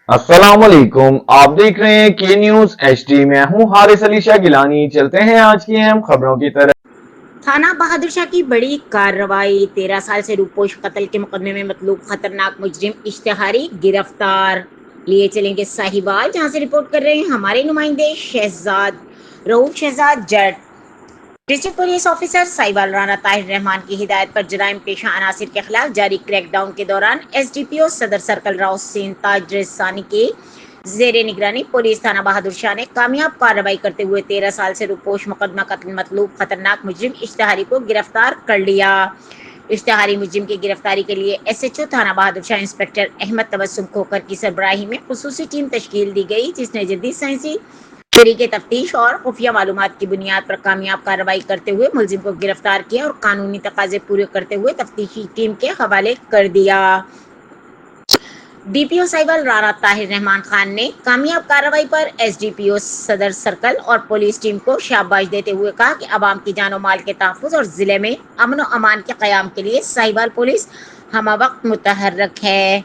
अस्सलाम वालेकुम। आप देख रहे हैं के न्यूज एचडी। मैं हूं हारिस अली शाह गिलानी। चलते हैं आज की अहम खबरों की तरफ। थाना बहादुर शाह की बड़ी कार्रवाई। 13 साल से रूपोश कत्ल के मुकदमे में मतलूब खतरनाक मुजरिम इश्तिहारी गिरफ्तार। लिए चलेंगे साहिवाल, जहां से रिपोर्ट कर रहे हैं हमारे नुमाइंदे Shahzad Rauf Shahzad Jatt. District police officer Sahiwal Rana Tahir Rehman की हिदायत पर जराइम पेशा अनासिर के खिलाफ जारी क्रैकडाउन के दौरान एसडीपीओ सदर सर्कल राव सिंह ताज रेसानी के जेर निगरानी पुलिस थाना बहादुर शाह ने कामयाब कार्रवाई करते हुए 13 साल से रूपोश मुकदमा कत्ल मतलूब खतरनाक मुजरिम इश्तिहारी को गिरफ्तार कर लिया। इश्तिहारी मुजरिम की गिरफ्तारी के लिए एसएचओ थाना बहादुर शाह इंस्पेक्टर अहमद तबस्सुम खोकर की सरबराही में खुसूसी टीम तश्कील दी गई, जिसने जदीद साइंसी तरीके तफ्तीश और खुफिया मालूमात की बुनियाद पर कामयाब कार्रवाई करते हुए मुलजिम को गिरफ्तार किया और कानूनी तकाजे पूरे करते हुए तफ्तीशी टीम के हवाले कर दिया। डीपीओ साहिवाल राणा ताहिर रहमान खान ने कामयाब कार्रवाई पर एसडीपीओ सदर सर्कल और पुलिस टीम को शाबाश देते हुए कहा कि अवाम की जानो माल के तहफ़्फ़ुज़ और जिले में अमन और अमान के क़याम के लिए साहिवाल पुलिस हमा वक्त मुतहर्रक है।